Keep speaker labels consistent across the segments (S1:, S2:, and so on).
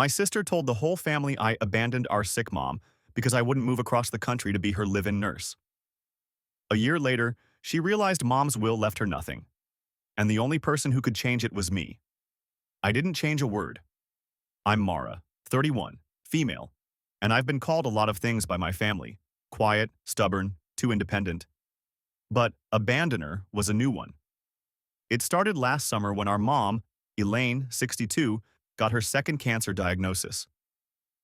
S1: My sister told the whole family I abandoned our sick mom because I wouldn't move across the country to be her live-in nurse. A year later, she realized mom's will left her nothing, and the only person who could change it was me. I didn't change a word. I'm Mara, 31, female, and I've been called a lot of things by my family. Quiet, stubborn, too independent. But abandoner was a new one. It started last summer when our mom, Elaine, 62, got her second cancer diagnosis.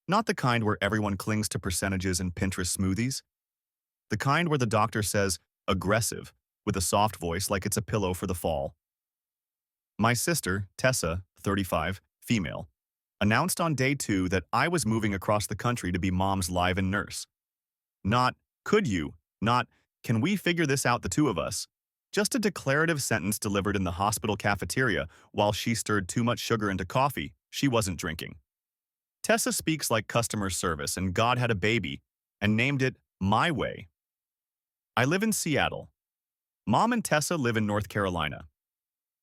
S1: Not the kind where everyone clings to percentages and Pinterest smoothies. The kind where the doctor says, aggressive, with a soft voice like it's a pillow for the fall. My sister, Tessa, 35, female, announced on day 2 that I was moving across the country to be mom's live-in nurse. Not, could you, not, can we figure this out the two of us? Just a declarative sentence delivered in the hospital cafeteria while she stirred too much sugar into coffee she wasn't drinking. Tessa speaks like customer service and God had a baby and named it My Way. I live in Seattle. Mom and Tessa live in North Carolina.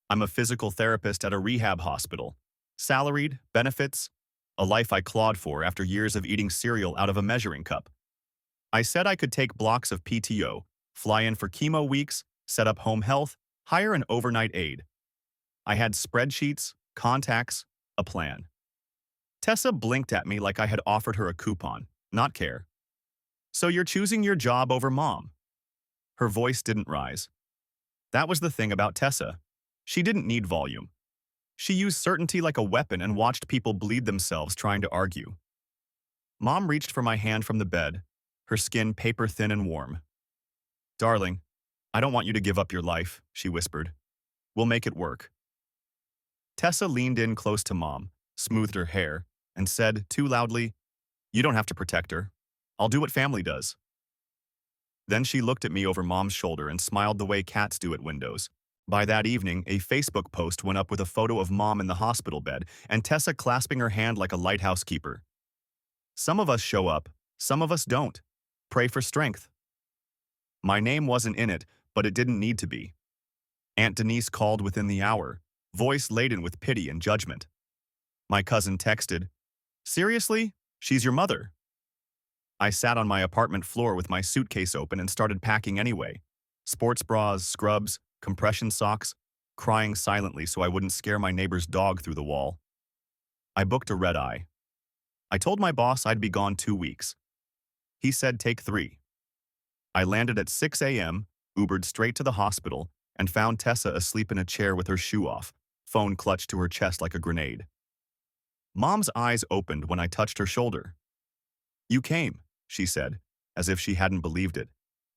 S1: I'm a physical therapist at a rehab hospital. Salaried, benefits, a life I clawed for after years of eating cereal out of a measuring cup. I said I could take blocks of PTO, fly in for chemo weeks, set up home health, hire an overnight aide. I had spreadsheets, contacts, a plan. Tessa blinked at me like I had offered her a coupon, not care. So you're choosing your job over mom? Her voice didn't rise. That was the thing about Tessa. She didn't need volume. She used certainty like a weapon and watched people bleed themselves trying to argue. Mom reached for my hand from the bed, her skin paper-thin and warm. Darling, I don't want you to give up your life, she whispered. We'll make it work. Tessa leaned in close to Mom, smoothed her hair, and said, too loudly, you don't have to protect her. I'll do what family does. Then she looked at me over Mom's shoulder and smiled the way cats do at windows. By that evening, a Facebook post went up with a photo of Mom in the hospital bed and Tessa clasping her hand like a lighthouse keeper. Some of us show up, some of us don't. Pray for strength. My name wasn't in it, but it didn't need to be. Aunt Denise called within the hour, voice laden with pity and judgment. My cousin texted, seriously? She's your mother. I sat on my apartment floor with my suitcase open and started packing anyway. Sports bras, scrubs, compression socks, crying silently so I wouldn't scare my neighbor's dog through the wall. I booked a red-eye. I told my boss I'd be gone 2 weeks. He said take 3. I landed at 6 a.m., Ubered straight to the hospital, and found Tessa asleep in a chair with her shoe off, phone clutched to her chest like a grenade. Mom's eyes opened when I touched her shoulder. You came, she said, as if she hadn't believed it,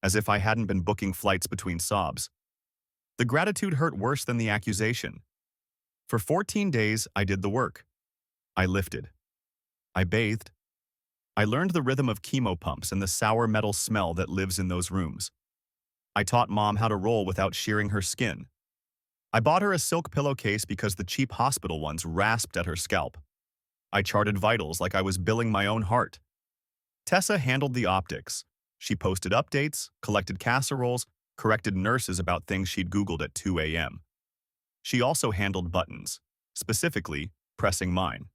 S1: as if I hadn't been booking flights between sobs. The gratitude hurt worse than the accusation. For 14 days, I did the work. I lifted. I bathed. I learned the rhythm of chemo pumps and the sour metal smell that lives in those rooms. I taught Mom how to roll without shearing her skin. I bought her a silk pillowcase because the cheap hospital ones rasped at her scalp. I charted vitals like I was billing my own heart. Tessa handled the optics. She posted updates, collected casseroles, corrected nurses about things she'd Googled at 2 a.m. She also handled buttons, specifically pressing mine.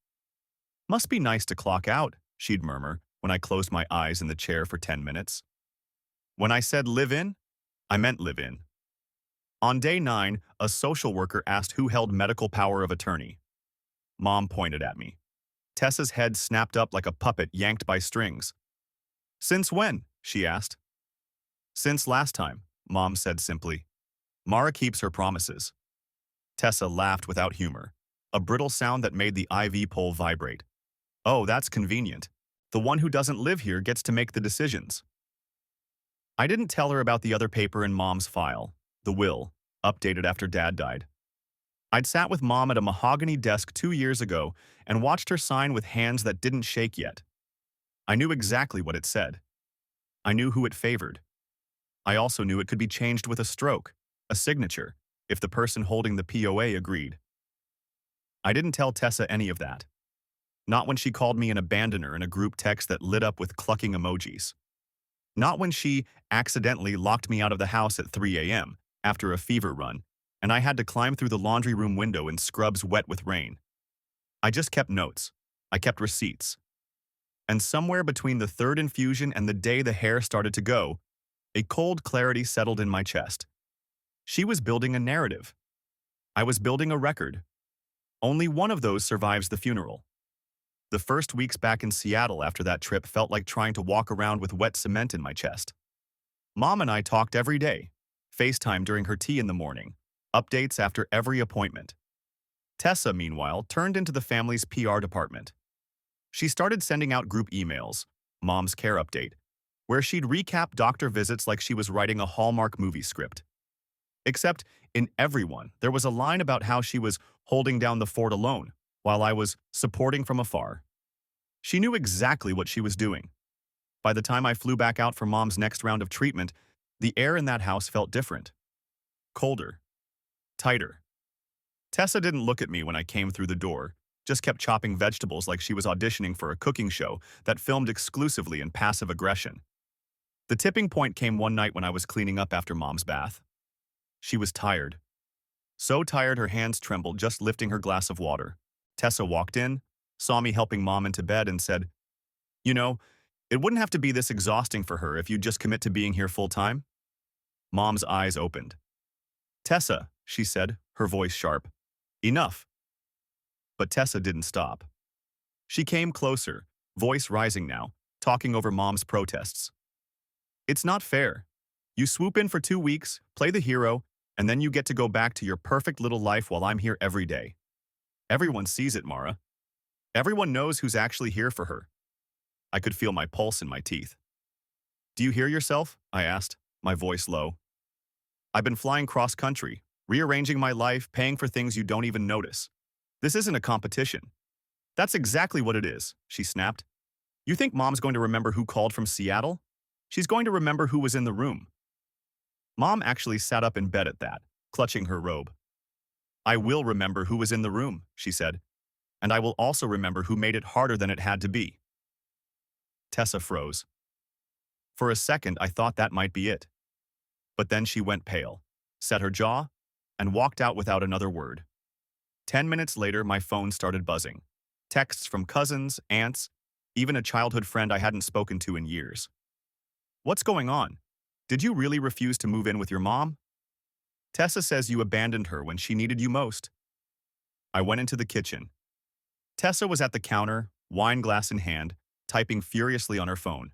S1: Must be nice to clock out, she'd murmur when I closed my eyes in the chair for 10 minutes. When I said live in, I meant live in. On day 9, a social worker asked who held medical power of attorney. Mom pointed at me. Tessa's head snapped up like a puppet yanked by strings. Since when? She asked. Since last time, Mom said simply. Mara keeps her promises. Tessa laughed without humor, a brittle sound that made the IV pole vibrate. Oh, that's convenient. The one who doesn't live here gets to make the decisions. I didn't tell her about the other paper in Mom's file, the will, updated after Dad died. I'd sat with Mom at a mahogany desk 2 years ago and watched her sign with hands that didn't shake yet. I knew exactly what it said. I knew who it favored. I also knew it could be changed with a stroke, a signature, if the person holding the POA agreed. I didn't tell Tessa any of that. Not when she called me an abandoner in a group text that lit up with clucking emojis. Not when she accidentally locked me out of the house at 3 a.m. after a fever run, and I had to climb through the laundry room window in scrubs wet with rain. I just kept notes, I kept receipts. And somewhere between the third infusion and the day the hair started to go, a cold clarity settled in my chest. She was building a narrative. I was building a record. Only one of those survives the funeral. The first weeks back in Seattle after that trip felt like trying to walk around with wet cement in my chest. Mom and I talked every day, FaceTime during her tea in the morning, updates after every appointment. Tessa, meanwhile, turned into the family's PR department. She started sending out group emails, Mom's Care Update, where she'd recap doctor visits like she was writing a Hallmark movie script. Except, in every one, there was a line about how she was holding down the fort alone, while I was supporting from afar. She knew exactly what she was doing. By the time I flew back out for Mom's next round of treatment, the air in that house felt different. Colder. Tighter. Tessa didn't look at me when I came through the door, just kept chopping vegetables like she was auditioning for a cooking show that filmed exclusively in passive aggression. The tipping point came one night when I was cleaning up after Mom's bath. She was tired. So tired her hands trembled just lifting her glass of water. Tessa walked in, saw me helping Mom into bed and said, "You know, it wouldn't have to be this exhausting for her if you'd just commit to being here full time." Mom's eyes opened. "Tessa," she said, her voice sharp. "Enough." But Tessa didn't stop. She came closer, voice rising now, talking over Mom's protests. "It's not fair. You swoop in for 2 weeks, play the hero, and then you get to go back to your perfect little life while I'm here every day. Everyone sees it, Mara. Everyone knows who's actually here for her." I could feel my pulse in my teeth. "Do you hear yourself?" I asked, my voice low. "I've been flying cross-country, rearranging my life, paying for things you don't even notice. This isn't a competition." "That's exactly what it is," she snapped. "You think Mom's going to remember who called from Seattle? She's going to remember who was in the room." Mom actually sat up in bed at that, clutching her robe. "I will remember who was in the room," she said, "and I will also remember who made it harder than it had to be." Tessa froze. For a second, I thought that might be it. But then she went pale, set her jaw, and walked out without another word. 10 minutes later, my phone started buzzing. Texts from cousins, aunts, even a childhood friend I hadn't spoken to in years. "What's going on? Did you really refuse to move in with your mom? Tessa says you abandoned her when she needed you most." I went into the kitchen. Tessa was at the counter, wine glass in hand, typing furiously on her phone.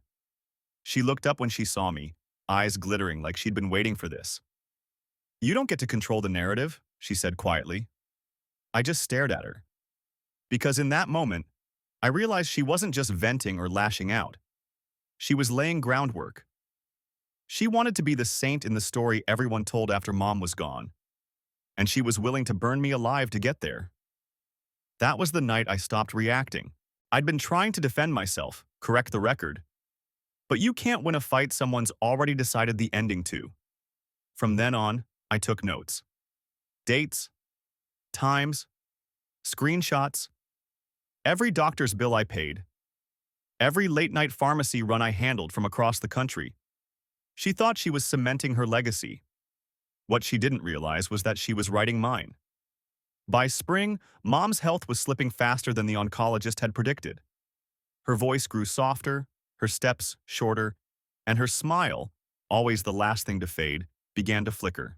S1: She looked up when she saw me, eyes glittering like she'd been waiting for this. "You don't get to control the narrative," she said quietly. I just stared at her. Because in that moment, I realized she wasn't just venting or lashing out. She was laying groundwork. She wanted to be the saint in the story everyone told after Mom was gone, and she was willing to burn me alive to get there. That was the night I stopped reacting. I'd been trying to defend myself, correct the record. But you can't win a fight someone's already decided the ending to. From then on, I took notes. Dates, times, screenshots, every doctor's bill I paid, every late-night pharmacy run I handled from across the country. She thought she was cementing her legacy. What she didn't realize was that she was writing mine. By spring, Mom's health was slipping faster than the oncologist had predicted. Her voice grew softer, her steps shorter, and her smile, always the last thing to fade, began to flicker.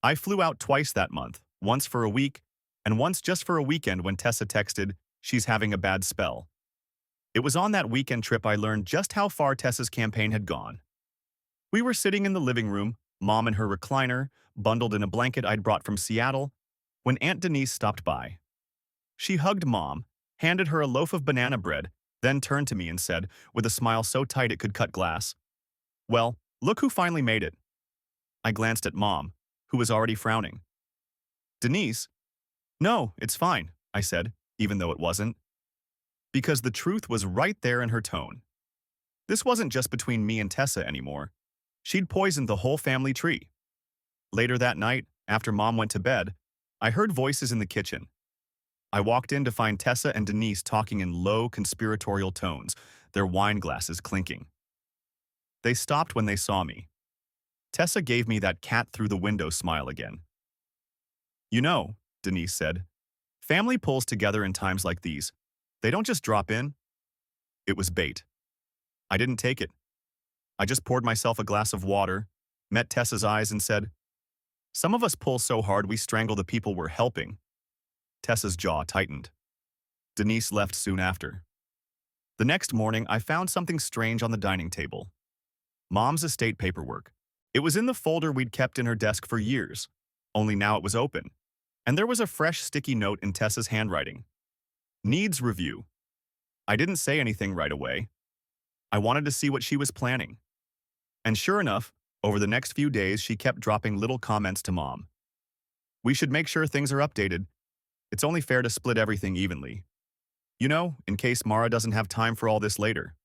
S1: I flew out twice that month, once for a week, and once just for a weekend when Tessa texted, "She's having a bad spell." It was on that weekend trip I learned just how far Tessa's campaign had gone. We were sitting in the living room, Mom in her recliner, bundled in a blanket I'd brought from Seattle, when Aunt Denise stopped by. She hugged Mom, handed her a loaf of banana bread, then turned to me and said, with a smile so tight it could cut glass, "Well, look who finally made it." I glanced at Mom, who was already frowning. "Denise?" "No, it's fine," I said, even though it wasn't. Because the truth was right there in her tone. This wasn't just between me and Tessa anymore. She'd poisoned the whole family tree. Later that night, after Mom went to bed, I heard voices in the kitchen. I walked in to find Tessa and Denise talking in low, conspiratorial tones, their wine glasses clinking. They stopped when they saw me. Tessa gave me that cat-through-the-window smile again. "You know," Denise said, "family pulls together in times like these. They don't just drop in. It was bait. I didn't take it. I just poured myself a glass of water, met Tessa's eyes and said, "Some of us pull so hard we strangle the people we're helping." Tessa's jaw tightened. Denise left soon after. The next morning, I found something strange on the dining table. Mom's estate paperwork. It was in the folder we'd kept in her desk for years, only now it was open, and there was a fresh sticky note in Tessa's handwriting. Needs review. I didn't say anything right away. I wanted to see what she was planning. And sure enough, over the next few days, she kept dropping little comments to Mom. "We should make sure things are updated. It's only fair to split everything evenly. You know, in case Mara doesn't have time for all this later."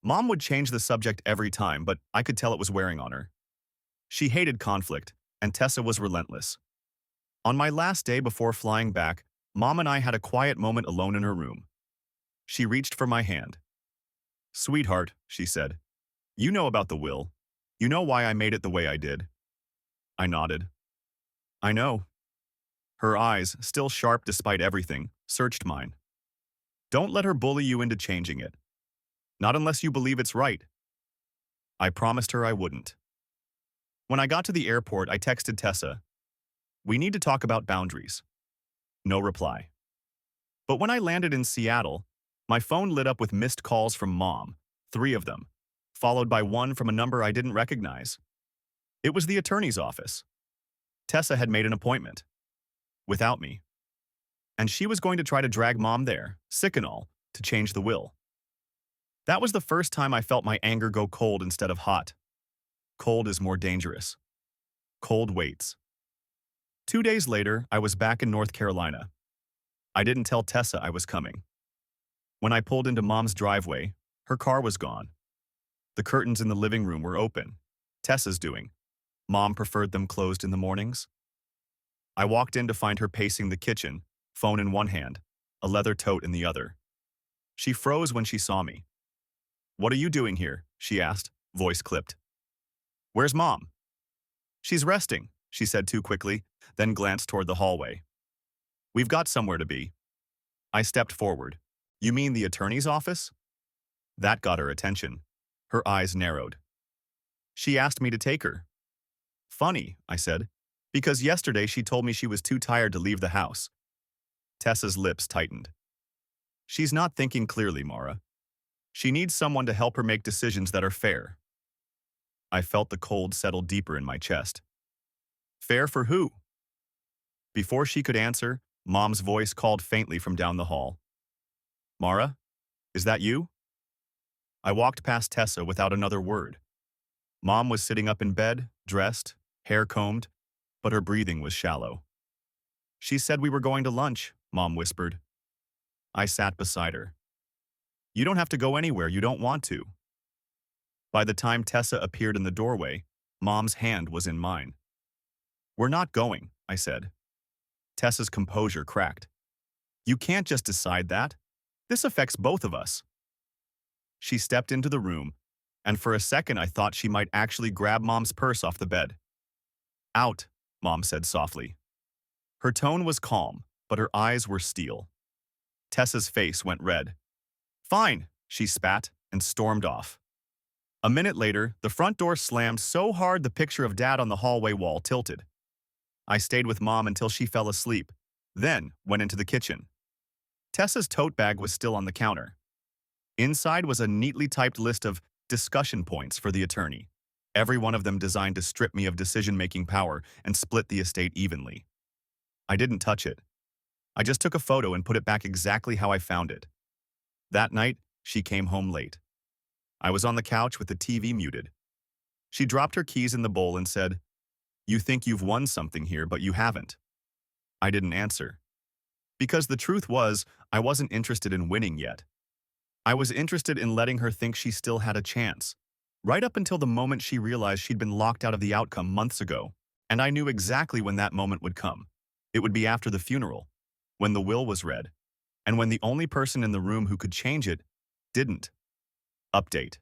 S1: Mom would change the subject every time, but I could tell it was wearing on her. She hated conflict, and Tessa was relentless. On my last day before flying back, Mom and I had a quiet moment alone in her room. She reached for my hand. "Sweetheart," she said, "you know about the will. You know why I made it the way I did." I nodded. "I know." Her eyes, still sharp despite everything, searched mine. "Don't let her bully you into changing it. Not unless you believe it's right." I promised her I wouldn't. When I got to the airport, I texted Tessa, "We need to talk about boundaries." No reply. But when I landed in Seattle, my phone lit up with missed calls from Mom, 3 of them, followed by one from a number I didn't recognize. It was the attorney's office. Tessa had made an appointment. Without me. And she was going to try to drag Mom there, sick and all, to change the will. That was the first time I felt my anger go cold instead of hot. Cold is more dangerous. Cold waits. 2 days later, I was back in North Carolina. I didn't tell Tessa I was coming. When I pulled into Mom's driveway, her car was gone. The curtains in the living room were open. Tessa's doing. Mom preferred them closed in the mornings. I walked in to find her pacing the kitchen, phone in one hand, a leather tote in the other. She froze when she saw me. "What are you doing here?" she asked, voice clipped. "Where's Mom?" "She's resting," she said too quickly, then glanced toward the hallway. "We've got somewhere to be." I stepped forward. "You mean the attorney's office?" That got her attention. Her eyes narrowed. "She asked me to take her." "Funny," I said, "because yesterday she told me she was too tired to leave the house." Tessa's lips tightened. "She's not thinking clearly, Mara. She needs someone to help her make decisions that are fair." I felt the cold settle deeper in my chest. "Fair for who?" Before she could answer, Mom's voice called faintly from down the hall. "Mara, is that you?" I walked past Tessa without another word. Mom was sitting up in bed, dressed, hair combed, but her breathing was shallow. "She said we were going to lunch," Mom whispered. I sat beside her. "You don't have to go anywhere you don't want to." By the time Tessa appeared in the doorway, Mom's hand was in mine. "We're not going," I said. Tessa's composure cracked. "You can't just decide that. This affects both of us." She stepped into the room, and for a second I thought she might actually grab Mom's purse off the bed. "Out," Mom said softly. Her tone was calm, but her eyes were steel. Tessa's face went red. "Fine," she spat and stormed off. A minute later, the front door slammed so hard the picture of Dad on the hallway wall tilted. I stayed with Mom until she fell asleep, then went into the kitchen. Tessa's tote bag was still on the counter. Inside was a neatly typed list of discussion points for the attorney, every one of them designed to strip me of decision-making power and split the estate evenly. I didn't touch it. I just took a photo and put it back exactly how I found it. That night, she came home late. I was on the couch with the TV muted. She dropped her keys in the bowl and said, "You think you've won something here, but you haven't." I didn't answer. Because the truth was, I wasn't interested in winning yet. I was interested in letting her think she still had a chance, right up until the moment she realized she'd been locked out of the outcome months ago, and I knew exactly when that moment would come. It would be after the funeral, when the will was read, and when the only person in the room who could change it didn't. Update.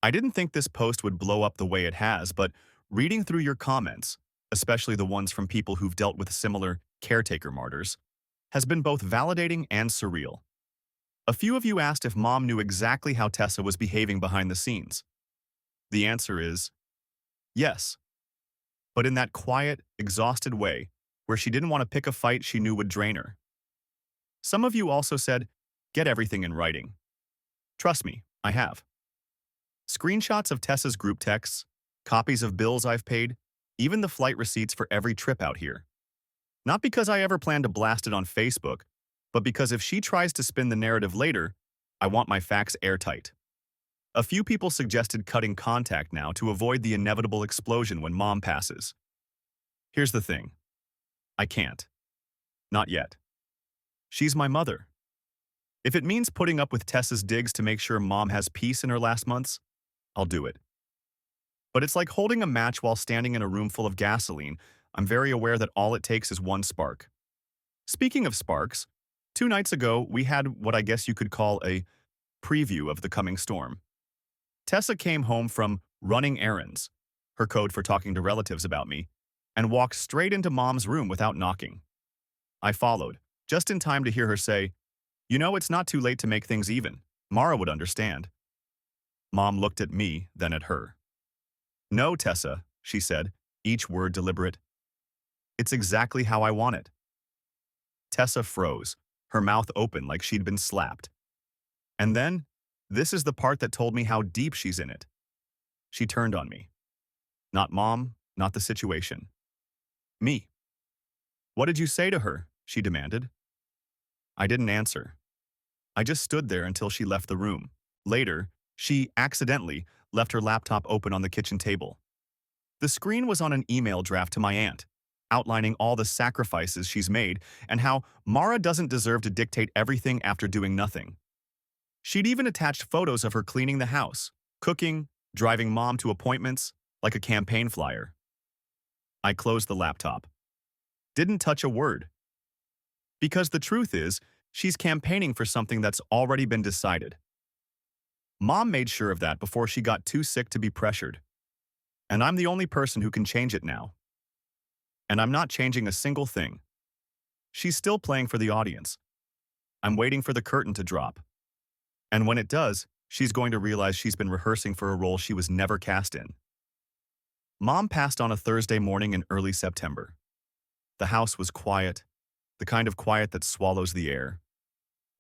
S1: I didn't think this post would blow up the way it has, but reading through your comments, especially the ones from people who've dealt with similar caretaker martyrs, has been both validating and surreal. A few of you asked if Mom knew exactly how Tessa was behaving behind the scenes. The answer is yes, but in that quiet, exhausted way where she didn't want to pick a fight she knew would drain her. Some of you also said, get everything in writing. Trust me, I have. Screenshots of Tessa's group texts, copies of bills I've paid, even the flight receipts for every trip out here. Not because I ever plan to blast it on Facebook, but because if she tries to spin the narrative later, I want my facts airtight. A few people suggested cutting contact now to avoid the inevitable explosion when Mom passes. Here's the thing. I can't. Not yet. She's my mother. If it means putting up with Tessa's digs to make sure Mom has peace in her last months, I'll do it. But it's like holding a match while standing in a room full of gasoline. I'm very aware that all it takes is one spark. Speaking of sparks, 2 nights ago, we had what I guess you could call a preview of the coming storm. Tessa came home from running errands, her code for talking to relatives about me, and walked straight into Mom's room without knocking. I followed, just in time to hear her say, "You know, it's not too late to make things even. Mara would understand." Mom looked at me, then at her. "No, Tessa," she said, each word deliberate. "It's exactly how I want it." Tessa froze, her mouth open like she'd been slapped. And then, this is the part that told me how deep she's in it. She turned on me. Not Mom, not the situation. Me. "What did you say to her?" she demanded. I didn't answer. I just stood there until she left the room. Later, she accidentally left her laptop open on the kitchen table. The screen was on an email draft to my aunt, outlining all the sacrifices she's made and how Mara doesn't deserve to dictate everything after doing nothing. She'd even attached photos of her cleaning the house, cooking, driving Mom to appointments, like a campaign flyer. I closed the laptop. Didn't touch a word. Because the truth is, she's campaigning for something that's already been decided. Mom made sure of that before she got too sick to be pressured. And I'm the only person who can change it now. And I'm not changing a single thing. She's still playing for the audience. I'm waiting for the curtain to drop. And when it does, she's going to realize she's been rehearsing for a role she was never cast in. Mom passed on a Thursday morning in early September. The house was quiet, the kind of quiet that swallows the air.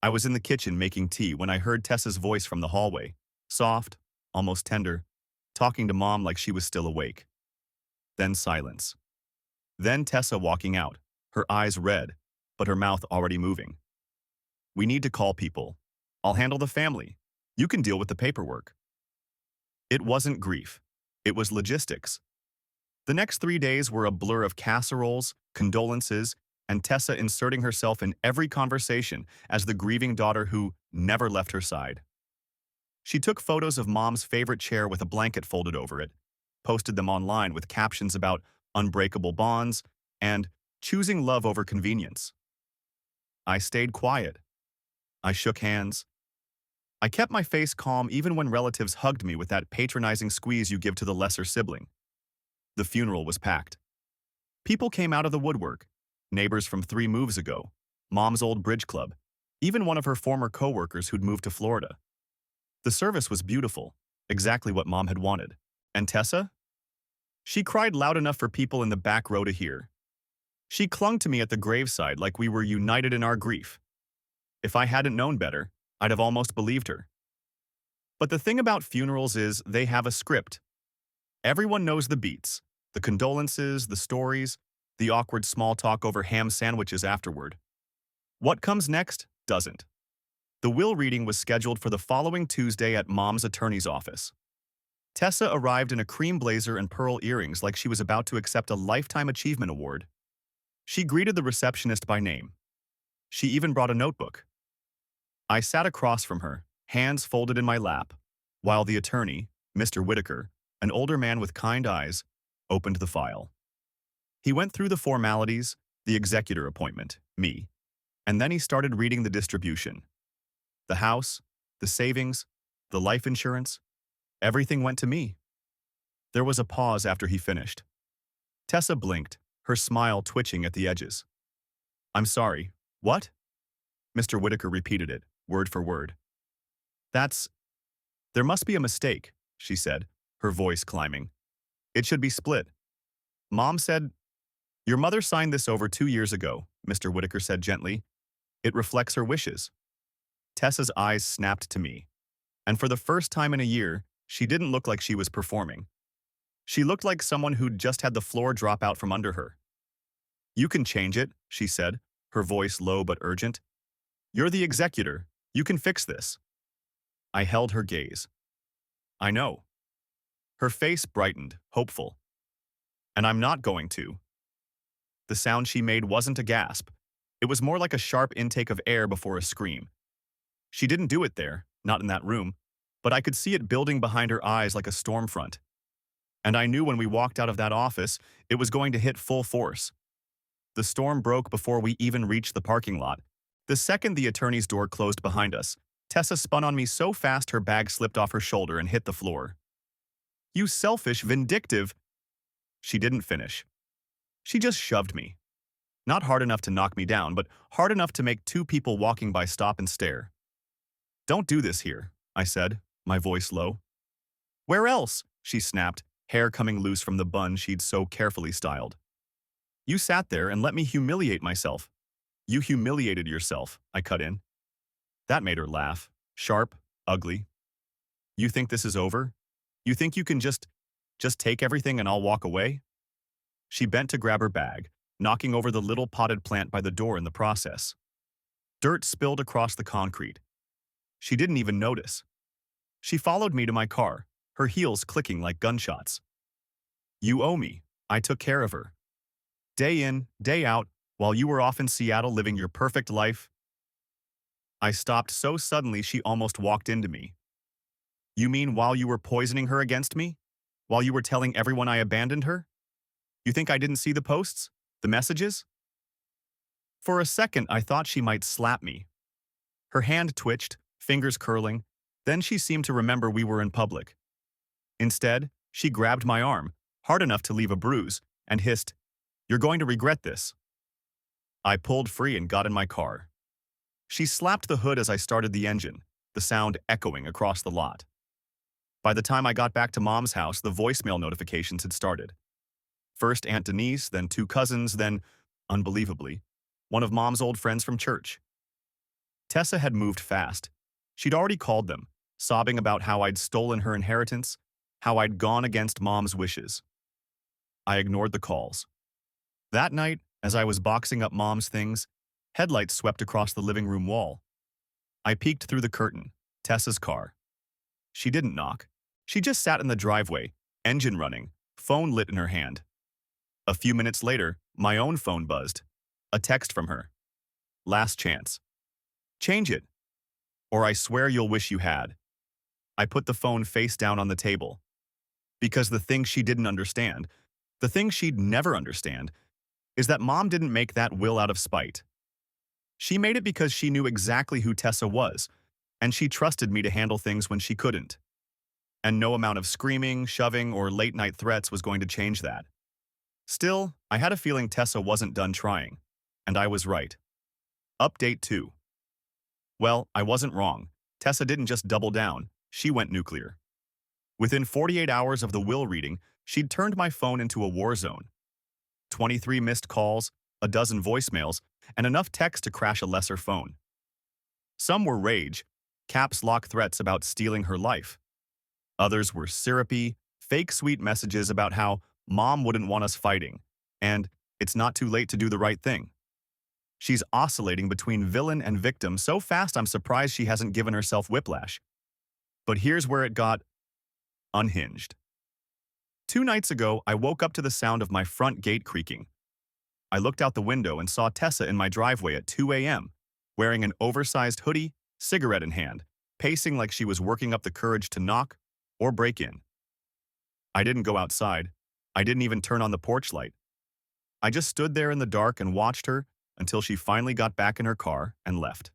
S1: I was in the kitchen making tea when I heard Tessa's voice from the hallway, soft, almost tender, talking to Mom like she was still awake. Then silence. Then Tessa walking out, her eyes red, but her mouth already moving. "We need to call people. I'll handle the family. You can deal with the paperwork." It wasn't grief. It was logistics. The next 3 days were a blur of casseroles, condolences, and Tessa inserting herself in every conversation as the grieving daughter who never left her side. She took photos of Mom's favorite chair with a blanket folded over it, posted them online with captions about unbreakable bonds and choosing love over convenience. I stayed quiet. I shook hands. I kept my face calm even when relatives hugged me with that patronizing squeeze you give to the lesser sibling. The funeral was packed. People came out of the woodwork. Neighbors from 3 moves ago, Mom's old bridge club, even one of her former co-workers who'd moved to Florida. The service was beautiful, exactly what Mom had wanted. And Tessa? She cried loud enough for people in the back row to hear. She clung to me at the graveside like we were united in our grief. If I hadn't known better, I'd have almost believed her. But the thing about funerals is they have a script. Everyone knows the beats, the condolences, the stories, the awkward small talk over ham sandwiches afterward. What comes next doesn't. The will reading was scheduled for the following Tuesday at Mom's attorney's office. Tessa arrived in a cream blazer and pearl earrings like she was about to accept a Lifetime Achievement Award. She greeted the receptionist by name. She even brought a notebook. I sat across from her, hands folded in my lap, while the attorney, Mr. Whitaker, an older man with kind eyes, opened the file. He went through the formalities, the executor appointment, me, and then he started reading the distribution. The house, the savings, the life insurance, everything went to me. There was a pause after he finished. Tessa blinked, her smile twitching at the edges. "I'm sorry, what?" Mr. Whitaker repeated it, word for word. That's, there must be a mistake, she said, her voice climbing. It should be split. Mom said, your mother signed this over 2 years ago, Mr. Whitaker said gently. It reflects her wishes. Tessa's eyes snapped to me, and for the first time in a year, she didn't look like she was performing. She looked like someone who'd just had the floor drop out from under her. You can change it, she said, her voice low but urgent. You're the executor. You can fix this. I held her gaze. I know. Her face brightened, hopeful. And I'm not going to. The sound she made wasn't a gasp. It was more like a sharp intake of air before a scream. She didn't do it there, not in that room, but I could see it building behind her eyes like a storm front. And I knew when we walked out of that office, it was going to hit full force. The storm broke before we even reached the parking lot. The second the attorney's door closed behind us, Tessa spun on me so fast her bag slipped off her shoulder and hit the floor. You selfish, vindictive. She didn't finish. She just shoved me. Not hard enough to knock me down, but hard enough to make two people walking by stop and stare. Don't do this here, I said, my voice low. Where else? She snapped, hair coming loose from the bun she'd so carefully styled. You sat there and let me humiliate myself. You humiliated yourself, I cut in. That made her laugh, sharp, ugly. You think this is over? You think you can just take everything and I'll walk away? She bent to grab her bag, knocking over the little potted plant by the door in the process. Dirt spilled across the concrete. She didn't even notice. She followed me to my car, her heels clicking like gunshots. You owe me. I took care of her. Day in, day out, while you were off in Seattle living your perfect life. I stopped so suddenly she almost walked into me. You mean while you were poisoning her against me? While you were telling everyone I abandoned her? You think I didn't see the posts? The messages? For a second, I thought she might slap me. Her hand twitched, fingers curling, then she seemed to remember we were in public. Instead, she grabbed my arm, hard enough to leave a bruise, and hissed, You're going to regret this. I pulled free and got in my car. She slapped the hood as I started the engine, the sound echoing across the lot. By the time I got back to Mom's house, the voicemail notifications had started. First Aunt Denise, then two cousins, then, unbelievably, one of Mom's old friends from church. Tessa had moved fast. She'd already called them, sobbing about how I'd stolen her inheritance, how I'd gone against Mom's wishes. I ignored the calls. That night, as I was boxing up Mom's things, headlights swept across the living room wall. I peeked through the curtain, Tessa's car. She didn't knock. She just sat in the driveway, engine running, phone lit in her hand. A few minutes later, my own phone buzzed. A text from her. Last chance. Change it, or I swear you'll wish you had. I put the phone face down on the table. Because the thing she didn't understand, the thing she'd never understand, is that Mom didn't make that will out of spite. She made it because she knew exactly who Tessa was, and she trusted me to handle things when she couldn't. And no amount of screaming, shoving, or late-night threats was going to change that. Still, I had a feeling Tessa wasn't done trying, and I was right. Update 2. Well, I wasn't wrong. Tessa didn't just double down, she went nuclear. Within 48 hours of the will reading, she'd turned my phone into a war zone. 23 missed calls, a dozen voicemails, and enough text to crash a lesser phone. Some were rage, caps lock threats about stealing her life. Others were syrupy, fake sweet messages about how Mom wouldn't want us fighting, and it's not too late to do the right thing. She's oscillating between villain and victim so fast I'm surprised she hasn't given herself whiplash. But here's where it got unhinged. 2 nights ago, I woke up to the sound of my front gate creaking. I looked out the window and saw Tessa in my driveway at 2 a.m., wearing an oversized hoodie, cigarette in hand, pacing like she was working up the courage to knock or break in. I didn't go outside. I didn't even turn on the porch light. I just stood there in the dark and watched her until she finally got back in her car and left.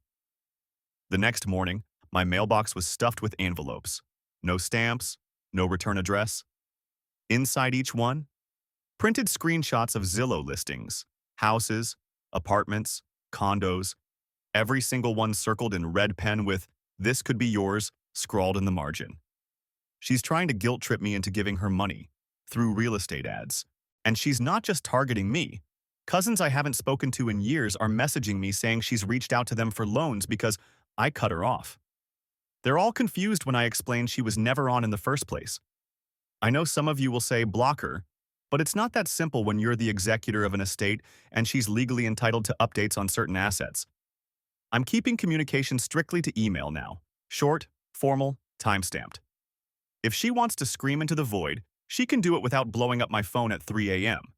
S1: The next morning, my mailbox was stuffed with envelopes. No stamps, no return address. Inside each one, printed screenshots of Zillow listings, houses, apartments, condos, every single one circled in red pen with, "This could be yours," scrawled in the margin. She's trying to guilt trip me into giving her money through real estate ads. And she's not just targeting me. Cousins I haven't spoken to in years are messaging me saying she's reached out to them for loans because I cut her off. They're all confused when I explain she was never on in the first place. I know some of you will say block her, but it's not that simple when you're the executor of an estate and she's legally entitled to updates on certain assets. I'm keeping communication strictly to email now. Short, formal, time-stamped. If she wants to scream into the void, she can do it without blowing up my phone at 3 a.m.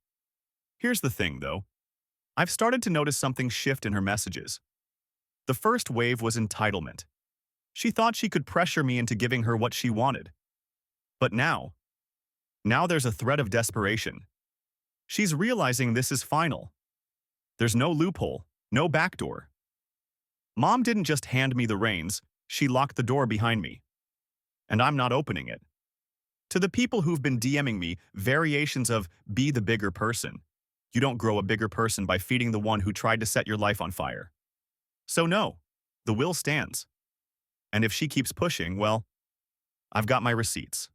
S1: Here's the thing, though. I've started to notice something shift in her messages. The first wave was entitlement. She thought she could pressure me into giving her what she wanted. But now there's a threat of desperation. She's realizing this is final. There's no loophole, no backdoor. Mom didn't just hand me the reins, she locked the door behind me. And I'm not opening it. To the people who've been DMing me variations of be the bigger person, you don't grow a bigger person by feeding the one who tried to set your life on fire. So no, the will stands. And if she keeps pushing, well, I've got my receipts.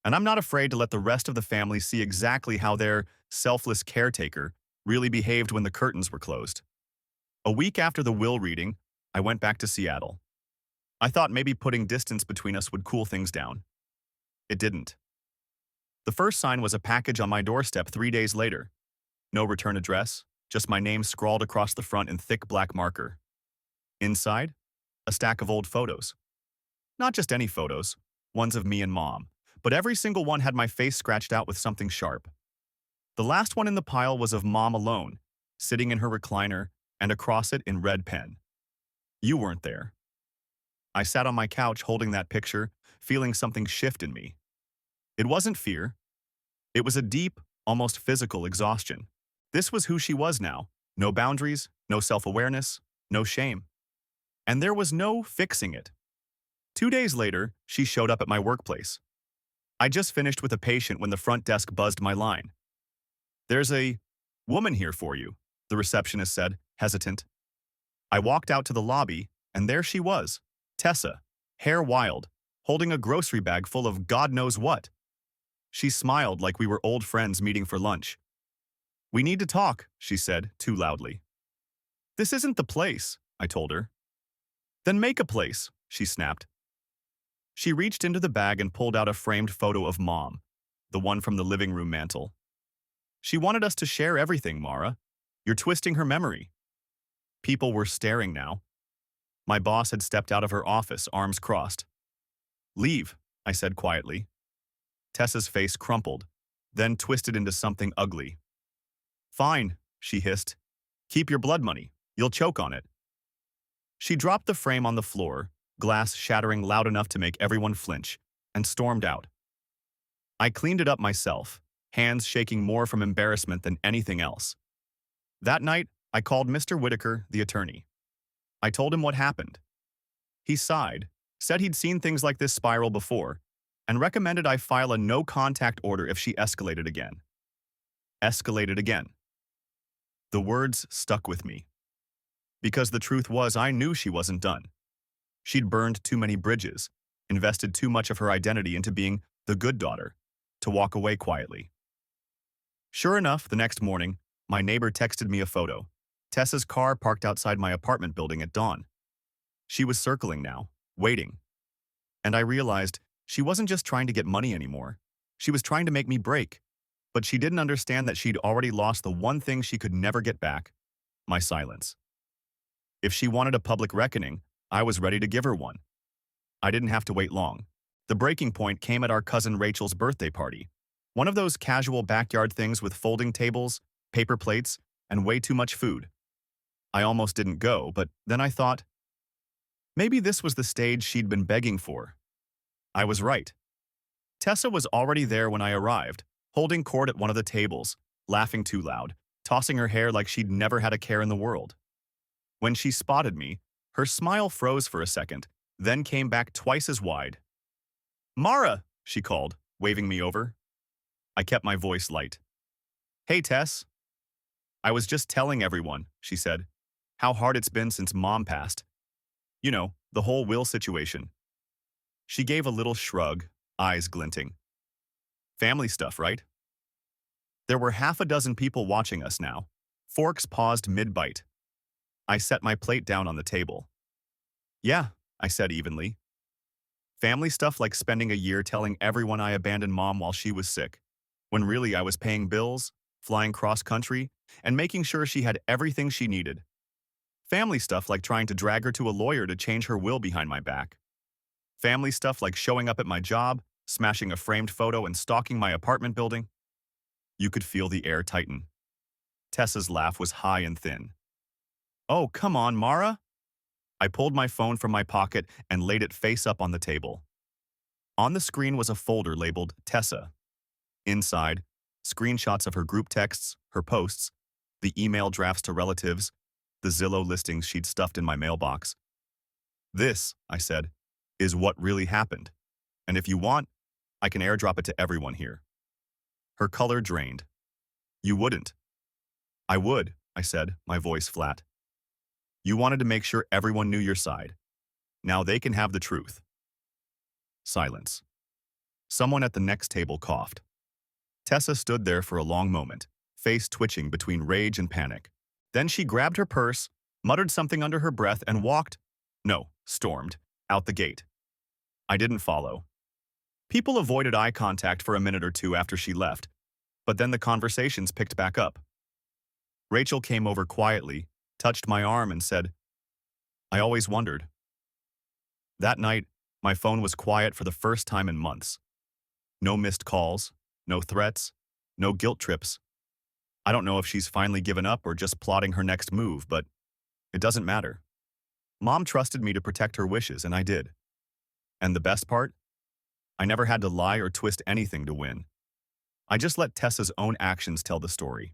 S1: And I'm not afraid to let the rest of the family see exactly how their selfless caretaker really behaved when the curtains were closed. A week after the will reading, I went back to Seattle. I thought maybe putting distance between us would cool things down. It didn't. The first sign was a package on my doorstep 3 days later. No return address, just my name scrawled across the front in thick black marker. Inside, a stack of old photos. Not just any photos, ones of me and Mom, but every single one had my face scratched out with something sharp. The last one in the pile was of Mom alone, sitting in her recliner, and across it in red pen. You weren't there. I sat on my couch holding that picture, feeling something shift in me. It wasn't fear. It was a deep, almost physical exhaustion. This was who she was now. No boundaries, no self-awareness, no shame. And there was no fixing it. 2 days later, she showed up at my workplace. I just finished with a patient when the front desk buzzed my line. "There's a woman here for you," the receptionist said, hesitant. I walked out to the lobby, and there she was, Tessa, hair wild, holding a grocery bag full of God knows what. She smiled like we were old friends meeting for lunch. "We need to talk," she said, too loudly. "This isn't the place," I told her. "Then make a place," she snapped. She reached into the bag and pulled out a framed photo of Mom, the one from the living room mantel. "She wanted us to share everything, Mara. You're twisting her memory." People were staring now. My boss had stepped out of her office, arms crossed. "Leave," I said quietly. Tessa's face crumpled, then twisted into something ugly. "Fine," she hissed. "Keep your blood money. You'll choke on it." She dropped the frame on the floor, glass shattering loud enough to make everyone flinch, and stormed out. I cleaned it up myself, hands shaking more from embarrassment than anything else. That night, I called Mr. Whitaker, the attorney. I told him what happened. He sighed, said he'd seen things like this spiral before, and recommended I file a no-contact order if she escalated again. Escalated again. The words stuck with me. Because the truth was I knew she wasn't done. She'd burned too many bridges, invested too much of her identity into being the good daughter, to walk away quietly. Sure enough, the next morning, my neighbor texted me a photo. Tessa's car parked outside my apartment building at dawn. She was circling now, waiting. And I realized she wasn't just trying to get money anymore. She was trying to make me break. But she didn't understand that she'd already lost the one thing she could never get back, my silence. If she wanted a public reckoning, I was ready to give her one. I didn't have to wait long. The breaking point came at our cousin Rachel's birthday party. One of those casual backyard things with folding tables, paper plates, and way too much food. I almost didn't go, but then I thought, maybe this was the stage she'd been begging for. I was right. Tessa was already there when I arrived, holding court at one of the tables, laughing too loud, tossing her hair like she'd never had a care in the world. When she spotted me, her smile froze for a second, then came back twice as wide. "Mara," she called, waving me over. I kept my voice light. "Hey, Tess." "I was just telling everyone," she said. how hard it's been since Mom passed. You know, the whole will situation. She gave a little shrug, eyes glinting. Family stuff, right? There were half a dozen people watching us now. Forks paused mid-bite. I set my plate down on the table. Yeah, I said evenly. Family stuff like spending a year telling everyone I abandoned Mom while she was sick, when really I was paying bills, flying cross-country, and making sure she had everything she needed. Family stuff like trying to drag her to a lawyer to change her will behind my back. Family stuff like showing up at my job, smashing a framed photo and stalking my apartment building. You could feel the air tighten. Tessa's laugh was high and thin. Oh, come on, Mara. I pulled my phone from my pocket and laid it face up on the table. On the screen was a folder labeled Tessa. Inside, screenshots of her group texts, her posts, the email drafts to relatives, the Zillow listings she'd stuffed in my mailbox. This, I said, is what really happened. And if you want, I can airdrop it to everyone here. Her color drained. You wouldn't. I would, I said, my voice flat. You wanted to make sure everyone knew your side. Now they can have the truth. Silence. Someone at the next table coughed. Tessa stood there for a long moment, face twitching between rage and panic. Then she grabbed her purse, muttered something under her breath, and stormed, out the gate. I didn't follow. People avoided eye contact for a minute or two after she left, but then the conversations picked back up. Rachel came over quietly, touched my arm, and said, I always wondered. That night, my phone was quiet for the first time in months. No missed calls, no threats, no guilt trips. I don't know if she's finally given up or just plotting her next move, but it doesn't matter. Mom trusted me to protect her wishes, and I did. And the best part? I never had to lie or twist anything to win. I just let Tessa's own actions tell the story.